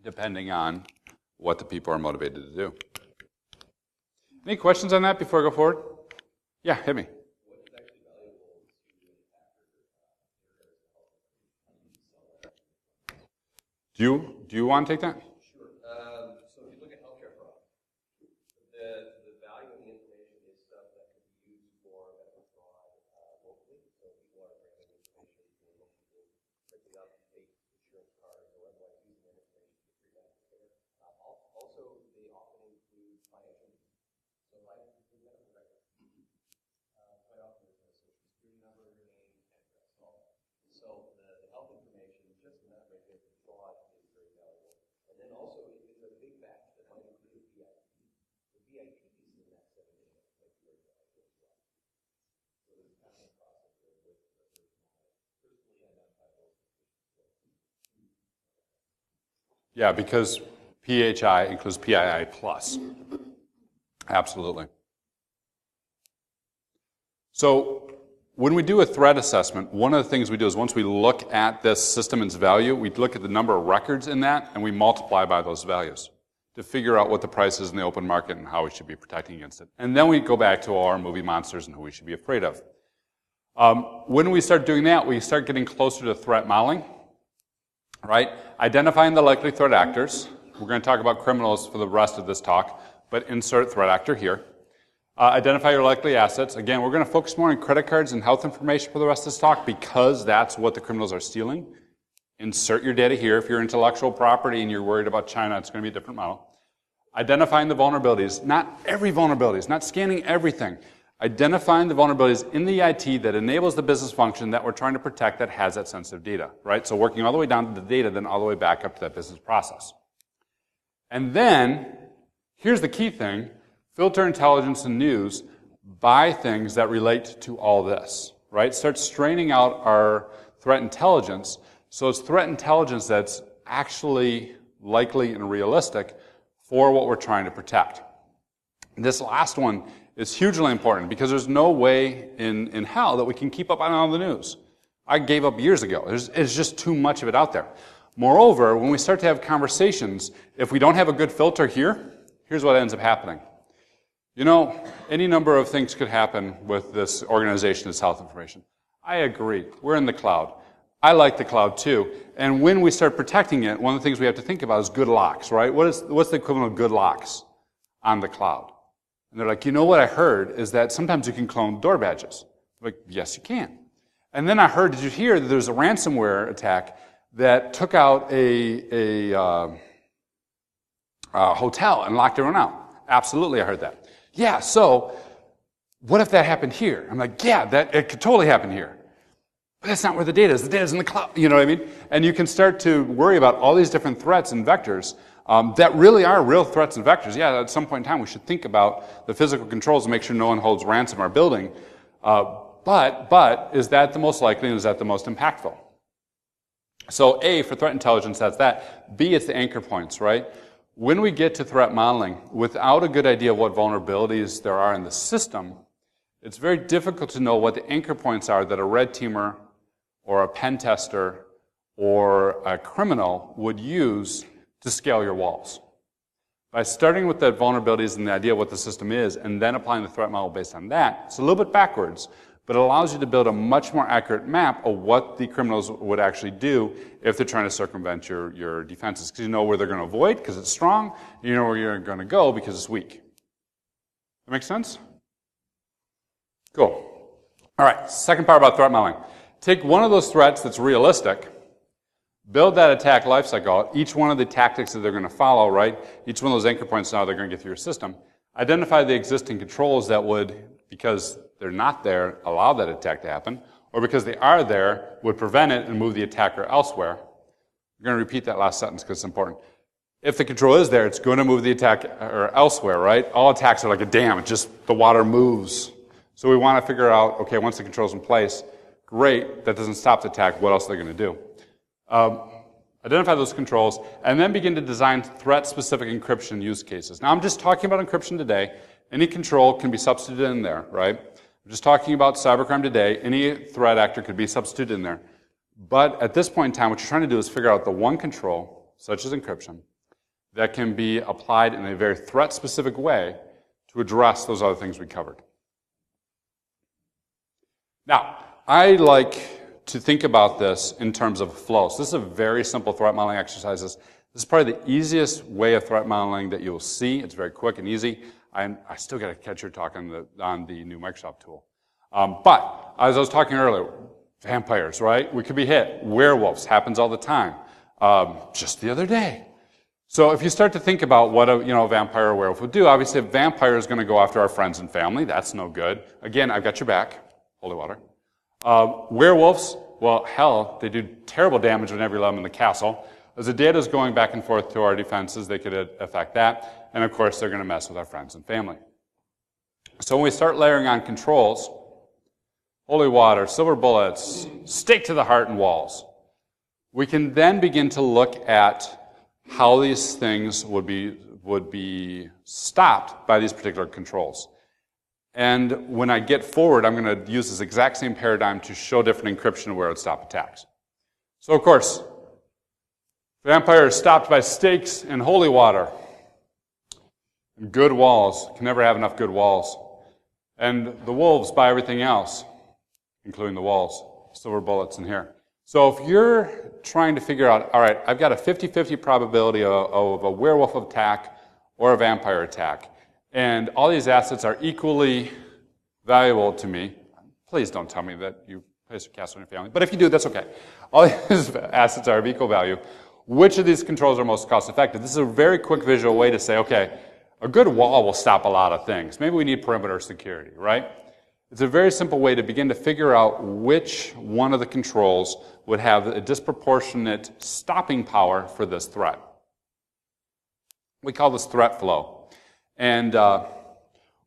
depending on what the people are motivated to do. Any questions on that before I go forward? Yeah, hit me. Do you want to take that? Sure. So if you look at healthcare fraud, the value of the information is stuff that can be used for medical fraud locally. So people are grabbing information, being able to quickly up fake insurance cards or otherwise using that information to figure out care. Also, they often include financial needs. So might include medical records. Quite often there's a social security number, name, address, all that. So the health information, just in that right there, fraud is very valuable. And then also, it's a big batch that might include VIP. The VIP piece in that 7 data might be very valuable as well. So there's kind of a process there with the personally identifiable. Yeah, because PHI includes PII plus. Absolutely. So when we do a threat assessment, one of the things we do is once we look at this system and its value, we look at the number of records in that, and we multiply by those values to figure out what the price is in the open market and how we should be protecting against it. And then we go back to our movie monsters and who we should be afraid of. When we start doing that, we start getting closer to threat modeling, right? Identifying the likely threat actors. We're going to talk about criminals for the rest of this talk, but insert threat actor here. Identify your likely assets. Again, we're going to focus more on credit cards and health information for the rest of this talk because that's what the criminals are stealing. Insert your data here. If you're intellectual property and you're worried about China, it's going to be a different model. Identifying the vulnerabilities. Not every vulnerability. Not scanning everything. Identifying the vulnerabilities in the IT that enables the business function that we're trying to protect that has that sensitive data, right? So working all the way down to the data, then all the way back up to that business process. And then, here's the key thing. Filter intelligence and news by things that relate to all this, right? Start straining out our threat intelligence so it's threat intelligence that's actually likely and realistic for what we're trying to protect. This last one is hugely important because there's no way in hell that we can keep up on all the news. I gave up years ago. There's just too much of it out there. Moreover, when we start to have conversations, if we don't have a good filter here, here's what ends up happening. You know, any number of things could happen with this organization, this health information. I agree. We're in the cloud. I like the cloud too. And when we start protecting it, one of the things we have to think about is good locks, right? What's the equivalent of good locks on the cloud? And they're like, you know what I heard is that sometimes you can clone door badges. I'm like, yes, you can. And then I heard, did you hear that there's a ransomware attack that took out a hotel and locked everyone out? Absolutely, I heard that. Yeah, so what if that happened here? I'm like, yeah, it could totally happen here. But that's not where the data is. The data's in the cloud. You know what I mean? And you can start to worry about all these different threats and vectors that really are real threats and vectors. Yeah, at some point in time, we should think about the physical controls to make sure no one holds ransom our building. But is that the most likely and is that the most impactful? So A, for threat intelligence, that's that. B, it's the anchor points, right? When we get to threat modeling, without a good idea of what vulnerabilities there are in the system, it's very difficult to know what the anchor points are that a red teamer or a pen tester or a criminal would use to scale your walls. By starting with the vulnerabilities and the idea of what the system is and then applying the threat model based on that, it's a little bit backwards, but it allows you to build a much more accurate map of what the criminals would actually do if they're trying to circumvent your defenses. Because you know where they're going to avoid because it's strong, and you know where you're going to go because it's weak. That make sense? Cool. All right, second part about threat modeling. Take one of those threats that's realistic, build that attack lifecycle, each one of the tactics that they're going to follow, right? Each one of those anchor points now they're going to get through your system. Identify the existing controls that would, because they're not there, allow that attack to happen, or because they are there, would prevent it and move the attacker elsewhere. I'm going to repeat that last sentence because it's important. If the control is there, it's going to move the attacker elsewhere, right? All attacks are like a dam. It just, the water moves. So we want to figure out, okay, once the control's in place, great, that doesn't stop the attack, what else are they going to do? Identify those controls, and then begin to design threat-specific encryption use cases. Now, I'm just talking about encryption today. Any control can be substituted in there, right? I'm just talking about cybercrime today. Any threat actor could be substituted in there. But at this point in time, what you're trying to do is figure out the one control, such as encryption, that can be applied in a very threat-specific way to address those other things we covered. Now, I like to think about this in terms of flow. So this is a very simple threat modeling exercise. This is probably the easiest way of threat modeling that you'll see. It's very quick and easy. I still got to catch your talk on the new Microsoft tool. But as I was talking earlier, vampires, right? We could be hit. Werewolves happens all the time. Just the other day. So if you start to think about what a vampire or werewolf would do, obviously a vampire is going to go after our friends and family. That's no good. Again, I've got your back. Holy water. Werewolves, well, hell, they do terrible damage whenever you let them in the castle. As the data is going back and forth to our defenses, they could affect that. And of course, they're going to mess with our friends and family. So when we start layering on controls, holy water, silver bullets, stake to the heart and walls, we can then begin to look at how these things would be stopped by these particular controls. And when I get forward, I'm going to use this exact same paradigm to show different encryption where it would stop attacks. So, of course, vampire is stopped by stakes and holy water. And good walls. Can never have enough good walls. And the wolves buy everything else, including the walls. Silver bullets in here. So if you're trying to figure out, all right, I've got a 50-50 probability of a werewolf attack or a vampire attack, and all these assets are equally valuable to me. Please don't tell me that you place your cast on your family. But if you do, that's okay. All these assets are of equal value. Which of these controls are most cost effective? This is a very quick visual way to say, okay, a good wall will stop a lot of things. Maybe we need perimeter security, right? It's a very simple way to begin to figure out which one of the controls would have a disproportionate stopping power for this threat. We call this threat flow. And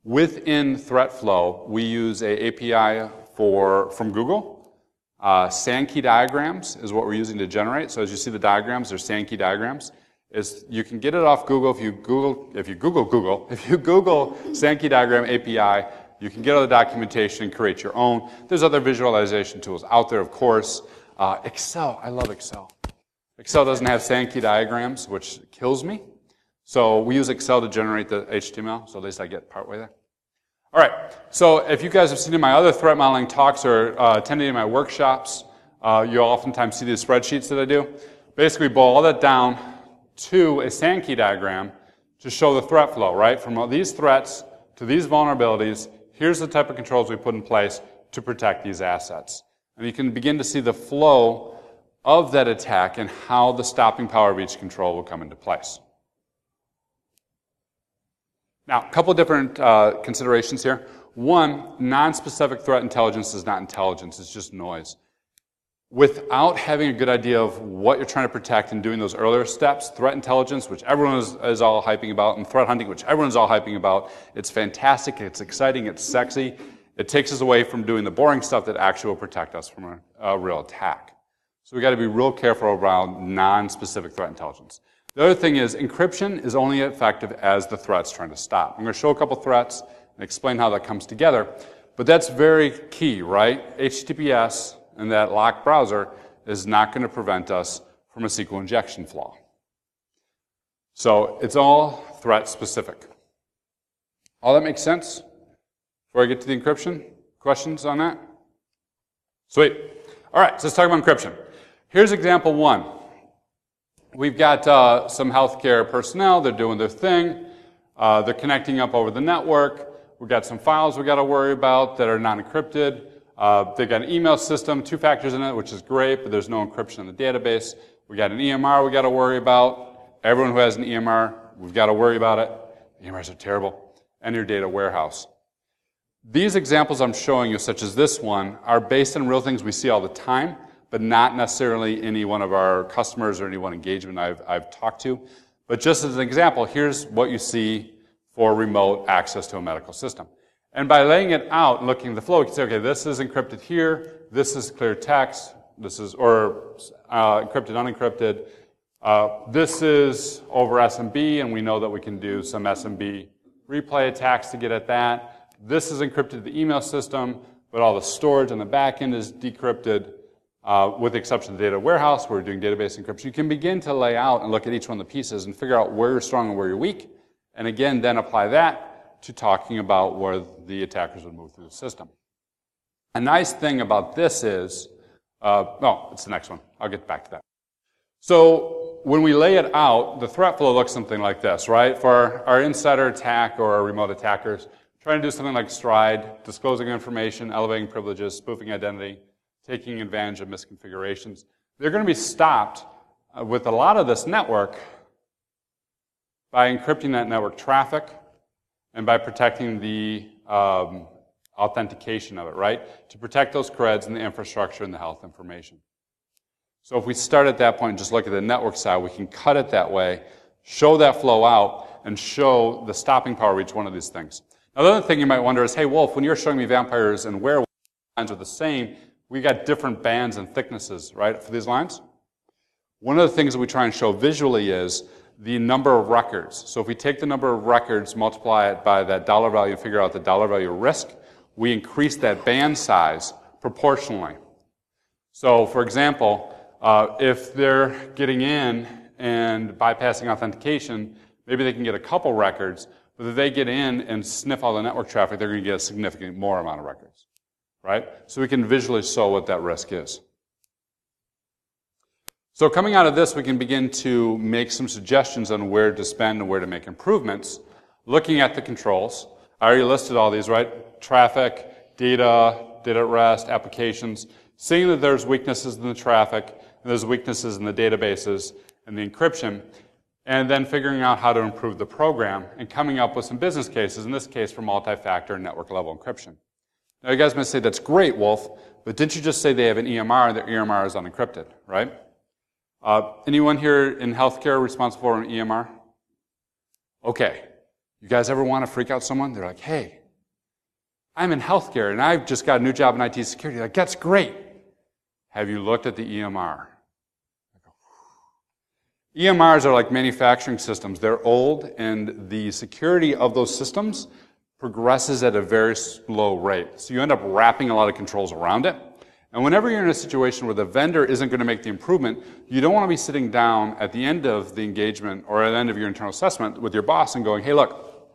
within threat flow, we use an API from Google. Sand key diagrams is what we're using to generate. So as you see the diagrams, they're sand key diagrams. You can get it off Google if you Google sand key diagram API. You can get all the documentation and create your own. There's other visualization tools out there, of course. Excel, I love Excel. Excel doesn't have sand key diagrams, which kills me. So we use Excel to generate the HTML, so at least I get partway there. All right, so if you guys have seen my other threat modeling talks or attended my workshops, you'll oftentimes see these spreadsheets that I do. Basically, boil all that down to a sand key diagram to show the threat flow, right? From all these threats to these vulnerabilities, here's the type of controls we put in place to protect these assets. And you can begin to see the flow of that attack and how the stopping power of each control will come into place. Now, a couple of different considerations here. One, non-specific threat intelligence is not intelligence, it's just noise. Without having a good idea of what you're trying to protect and doing those earlier steps, threat intelligence, which everyone is all hyping about, and threat hunting, which everyone's all hyping about, it's fantastic, it's exciting, it's sexy, It takes us away from doing the boring stuff that actually will protect us from a real attack. So we've got to be real careful around non-specific threat intelligence. The other thing is encryption is only effective as the threat's trying to stop. I'm going to show a couple threats and explain how that comes together. But that's very key, right? HTTPS and that locked browser is not going to prevent us from a SQL injection flaw. So it's all threat specific. All that makes sense? Before I get to the encryption, questions on that? Sweet. All right, so let's talk about encryption. Here's example one. We've got some healthcare personnel. They're doing their thing. They're connecting up over the network. We've got some files we've got to worry about that are non-encrypted. They've got an email system, 2 factors in it, which is great, but there's no encryption in the database. We got an EMR we got to worry about. Everyone who has an EMR, we've got to worry about it. EMRs are terrible. And your data warehouse. These examples I'm showing you, such as this one, are based on real things we see all the time, but not necessarily any one of our customers or any one engagement I've talked to. But just as an example, here's what you see for remote access to a medical system. And by laying it out and looking at the flow, we can say, okay, this is encrypted here, this is clear text, this is, or encrypted, unencrypted. This is over SMB, and we know that we can do some SMB replay attacks to get at that. This is encrypted to the email system, but all the storage on the back end is decrypted, with the exception of the data warehouse, where we're doing database encryption. You can begin to lay out and look at each one of the pieces and figure out where you're strong and where you're weak, and again, then apply that to talking about where the attackers would move through the system. A nice thing about this is, it's the next one. I'll get back to that. So when we lay it out, the threat flow looks something like this, right? For our insider attack or our remote attackers, trying to do something like stride, disclosing information, elevating privileges, spoofing identity, taking advantage of misconfigurations. They're going to be stopped with a lot of this network by encrypting that network traffic and by protecting the authentication of it, right? To protect those creds and the infrastructure and the health information. So if we start at that point and just look at the network side, we can cut it that way, show that flow out, and show the stopping power of each one of these things. Now, the other thing you might wonder is, hey, Wolf, when you're showing me vampires and werewolves, lines are the same, we got different bands and thicknesses, right, for these lines? One of the things that we try and show visually is the number of records. So if we take the number of records, multiply it by that dollar value, and figure out the dollar value risk, we increase that band size proportionally. So, for example, if they're getting in and bypassing authentication, maybe they can get a couple records, but if they get in and sniff all the network traffic, they're going to get a significantly more amount of records, right? So we can visually show what that risk is. So coming out of this, we can begin to make some suggestions on where to spend and where to make improvements. Looking at the controls, I already listed all these, right? Traffic, data at rest, applications. Seeing that there's weaknesses in the traffic, and there's weaknesses in the databases and the encryption, and then figuring out how to improve the program and coming up with some business cases, in this case for multi-factor and network level encryption. Now you guys might say, that's great, Wolf, but didn't you just say they have an EMR and their EMR is unencrypted, right? Anyone here in healthcare responsible for an EMR? Okay. You guys ever want to freak out someone? They're like, hey, I'm in healthcare and I've just got a new job in IT security. Like, that's great. Have you looked at the EMR? EMRs are like manufacturing systems. They're old, and the security of those systems progresses at a very slow rate. So you end up wrapping a lot of controls around it. And whenever you're in a situation where the vendor isn't going to make the improvement, you don't want to be sitting down at the end of the engagement or at the end of your internal assessment with your boss and going, hey, look,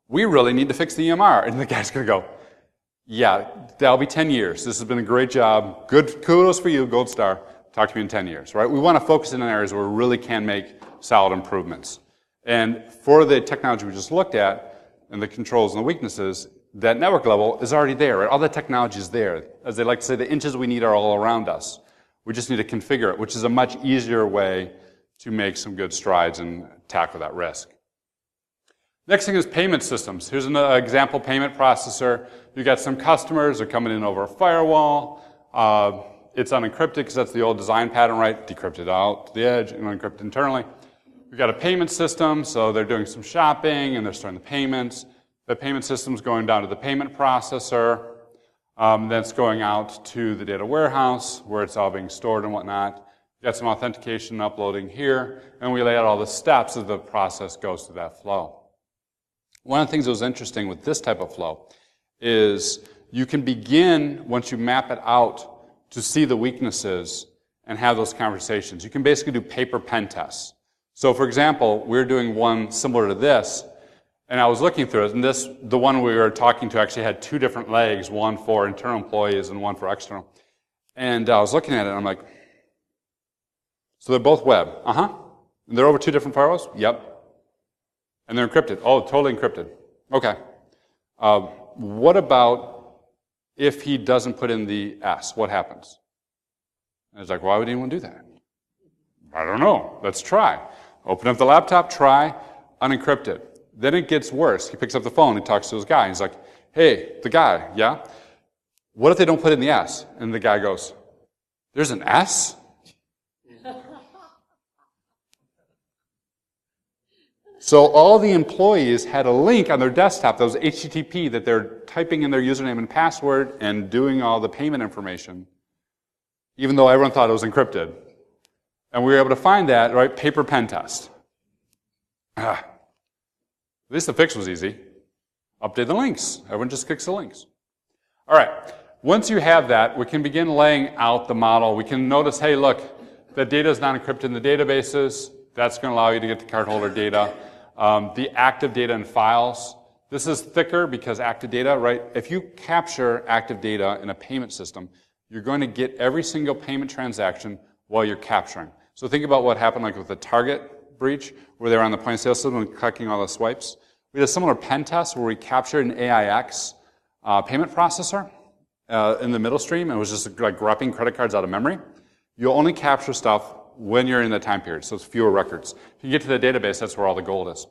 we really need to fix the EMR. And the guy's going to go, yeah, that'll be 10 years. This has been a great job. Good, kudos for you, gold star. Talk to me in 10 years, right? We want to focus in on areas where we really can make solid improvements. And for the technology we just looked at, and the controls and the weaknesses, that network level is already there, right? All the technology is there. As they like to say, the inches we need are all around us. We just need to configure it, which is a much easier way to make some good strides and tackle that risk. Next thing is payment systems. Here's an example payment processor. You've got some customers, they're coming in over a firewall. It's unencrypted because that's the old design pattern, right? Decrypted out to the edge and unencrypted internally. We've got a payment system, so they're doing some shopping and they're storing the payments. The payment system's going down to the payment processor. That's going out to the data warehouse where it's all being stored and whatnot. Got some authentication uploading here, and we lay out all the steps as the process goes through that flow. One of the things that was interesting with this type of flow is you can begin, once you map it out, to see the weaknesses and have those conversations. You can basically do paper pen tests. So for example, we're doing one similar to this, and I was looking through it, and the one we were talking to actually had two different legs, one for internal employees and one for external. And I was looking at it, and I'm like, so they're both web. And they're over two different firewalls? Yep. And they're encrypted. Oh, totally encrypted. Okay. What about if he doesn't put in the S? What happens? And it's like, why would anyone do that? I don't know. Let's try. Open up the laptop, try, unencrypt it. Then it gets worse. He picks up the phone, he talks to his guy. He's like, hey, the guy, yeah? What if they don't put in the S? And the guy goes, there's an S? So all the employees had a link on their desktop that was HTTP that they're typing in their username and password and doing all the payment information, even though everyone thought it was encrypted. And we were able to find that, right, paper pen test. At least the fix was easy. Update the links. Everyone just clicks the links. All right. Once you have that, we can begin laying out the model. We can notice, hey, look, the data is not encrypted in the databases. That's going to allow you to get the cardholder data. The active data in files. This is thicker because active data, right? If you capture active data in a payment system, you're going to get every single payment transaction while you're capturing. So think about what happened like with the Target breach, where they were on the point of sale system and collecting all the swipes. We did a similar pen test where we captured an AIX payment processor in the middle stream, and it was just like grabbing credit cards out of memory. You'll only capture stuff when you're in the time period, so it's fewer records. If you get to the database, that's where all the gold is.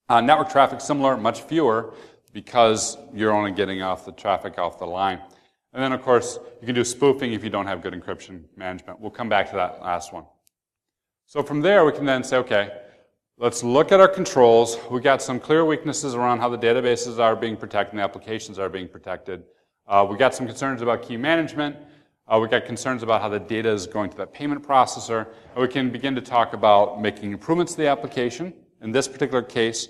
Network traffic, similar, much fewer, because you're only getting off the traffic off the line. And then, of course, you can do spoofing if you don't have good encryption management. We'll come back to that last one. So from there, we can then say, okay, let's look at our controls. We got some clear weaknesses around how the databases are being protected and the applications are being protected. We got some concerns about key management. We got concerns about how the data is going to that payment processor. And we can begin to talk about making improvements to the application. In this particular case,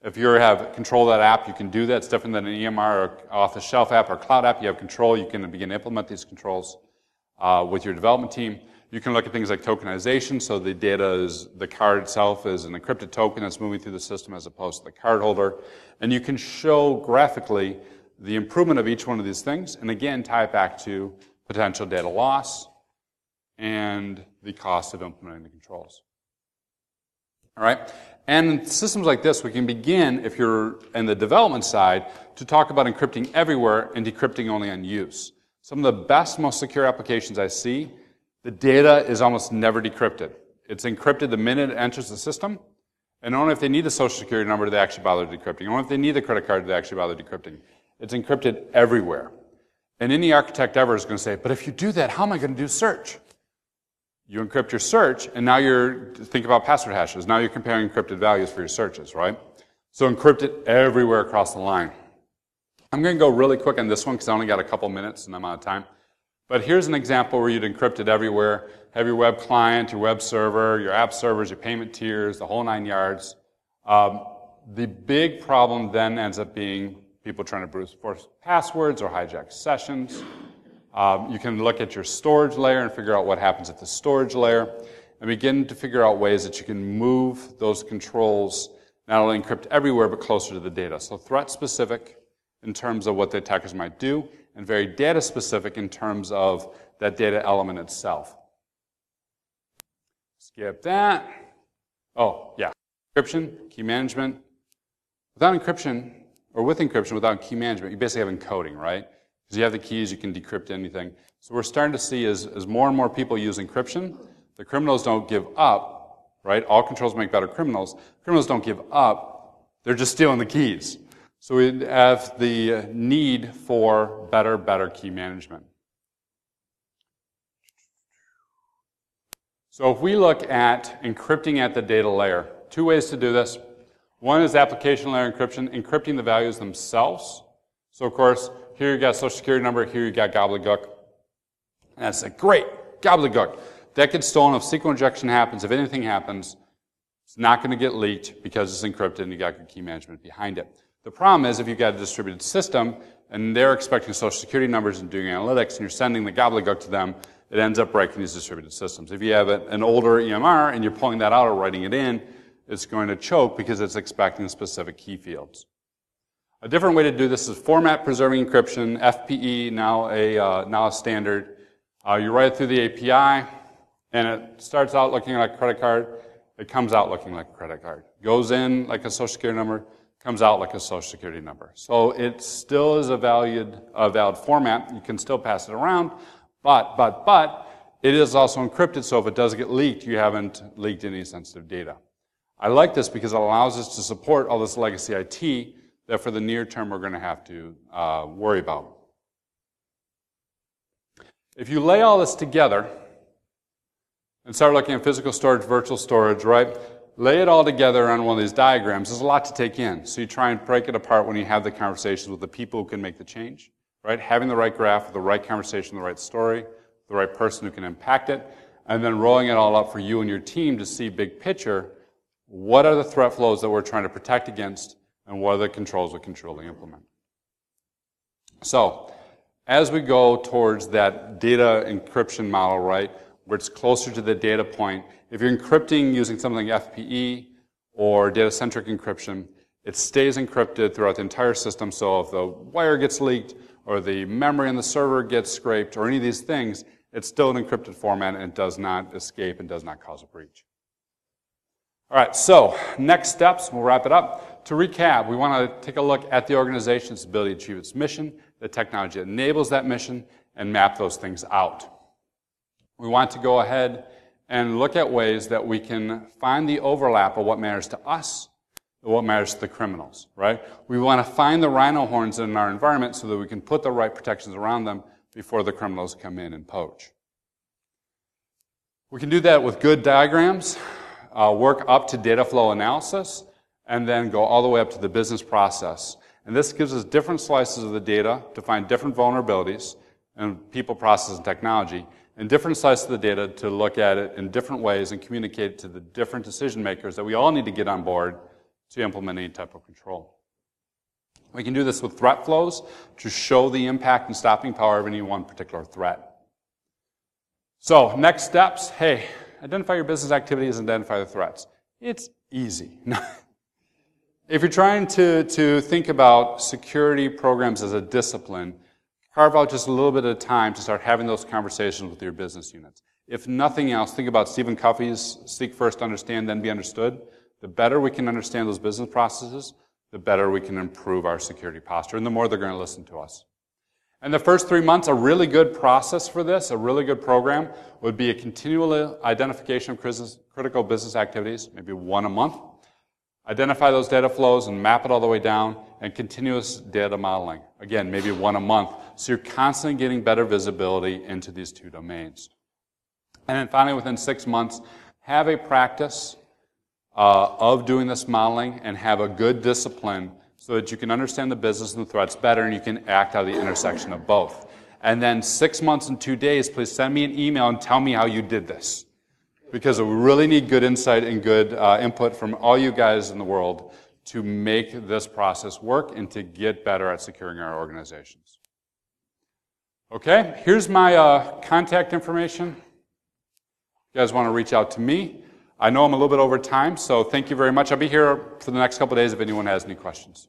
if you have control of that app, you can do that. It's different than an EMR or off-the-shelf app or cloud app. You have control. You can begin to implement these controls with your development team. You can look at things like tokenization. So the data is, the card itself is an encrypted token that's moving through the system as opposed to the card holder. And you can show graphically the improvement of each one of these things. And again, tie it back to potential data loss and the cost of implementing the controls. All right? And in systems like this, we can begin, if you're in the development side, to talk about encrypting everywhere and decrypting only on use. Some of the best, most secure applications I see, the data is almost never decrypted. It's encrypted the minute it enters the system, and only if they need the social security number do they actually bother decrypting. Only if they need the credit card do they actually bother decrypting. It's encrypted everywhere. And any architect ever is going to say, but if you do that, how am I going to do search? You encrypt your search, and now think about password hashes. Now you're comparing encrypted values for your searches, right? So encrypt it everywhere across the line. I'm going to go really quick on this one because I only got a couple minutes and I'm out of time. But here's an example where you'd encrypt it everywhere. Have your web client, your web server, your app servers, your payment tiers, the whole 9 yards. The big problem then ends up being people trying to brute force passwords or hijack sessions. You can look at your storage layer and figure out what happens at the storage layer and begin to figure out ways that you can move those controls not only encrypt everywhere but closer to the data. So threat specific in terms of what the attackers might do and very data specific in terms of that data element itself. Skip that. Oh, yeah. Encryption, key management. Without encryption, or with encryption without key management, you basically have encoding, right? Because you have the keys, you can decrypt anything. So we're starting to see as more and more people use encryption, the criminals don't give up, right? All controls make better criminals. Criminals don't give up. They're just stealing the keys. So we have the need for better key management. So if we look at encrypting at the data layer, two ways to do this. One is application layer encryption, encrypting the values themselves. So of course, here you got social security number, here you got gobbledygook. And that's like, great, gobbledygook. That gets stolen if SQL injection happens, if anything happens, it's not going to get leaked because it's encrypted and you got good key management behind it. The problem is if you've got a distributed system and they're expecting social security numbers and doing analytics and you're sending the gobbledygook to them, it ends up breaking these distributed systems. If you have an older EMR and you're pulling that out or writing it in, it's going to choke because it's expecting specific key fields. A different way to do this is format preserving encryption, FPE, now a standard. You write it through the API, and it starts out looking like a credit card. It comes out looking like a credit card. Goes in like a social security number, comes out like a social security number. So it still is a valid format. You can still pass it around, but it is also encrypted, so if it does get leaked, you haven't leaked any sensitive data. I like this because it allows us to support all this legacy IT that for the near term we're going to have to worry about. If you lay all this together and start looking at physical storage, virtual storage, right? Lay it all together on one of these diagrams. There's a lot to take in. So you try and break it apart when you have the conversations with the people who can make the change, right? Having the right graph, the right conversation, the right story, the right person who can impact it, and then rolling it all up for you and your team to see big picture. What are the threat flows that we're trying to protect against, and what are the controls we can truly implement? So, as we go towards that data encryption model, right, where it's closer to the data point, if you're encrypting using something like FPE or data-centric encryption, it stays encrypted throughout the entire system, so if the wire gets leaked or the memory in the server gets scraped or any of these things, it's still an encrypted format and it does not escape and does not cause a breach. All right, so next steps, we'll wrap it up. To recap, we want to take a look at the organization's ability to achieve its mission, the technology that enables that mission, and map those things out. We want to go ahead and look at ways that we can find the overlap of what matters to us and what matters to the criminals, right? We want to find the rhino horns in our environment so that we can put the right protections around them before the criminals come in and poach. We can do that with good diagrams, work up to data flow analysis, and then go all the way up to the business process. And this gives us different slices of the data to find different vulnerabilities in people, process, and technology, and different slices of the data to look at it in different ways and communicate to the different decision makers that we all need to get on board to implement any type of control. We can do this with threat flows to show the impact and stopping power of any one particular threat. So, next steps, hey, identify your business activities and identify the threats. It's easy. If you're trying to think about security programs as a discipline, carve out just a little bit of time to start having those conversations with your business units. If nothing else, think about Stephen Covey's seek first, understand, then be understood. The better we can understand those business processes, the better we can improve our security posture, and the more they're going to listen to us. And the first 3 months, a really good process for this, a really good program, would be a continual identification of critical business activities, maybe one a month. Identify those data flows and map it all the way down, and continuous data modeling. Again, maybe one a month. So you're constantly getting better visibility into these two domains. And then finally, within 6 months, have a practice of doing this modeling and have a good discipline so that you can understand the business and the threats better and you can act out of the intersection of both. And then 6 months and 2 days, please send me an email and tell me how you did this. Because we really need good insight and good input from all you guys in the world to make this process work and to get better at securing our organizations. Okay, here's my contact information. You guys want to reach out to me. I know I'm a little bit over time, so thank you very much. I'll be here for the next couple of days if anyone has any questions.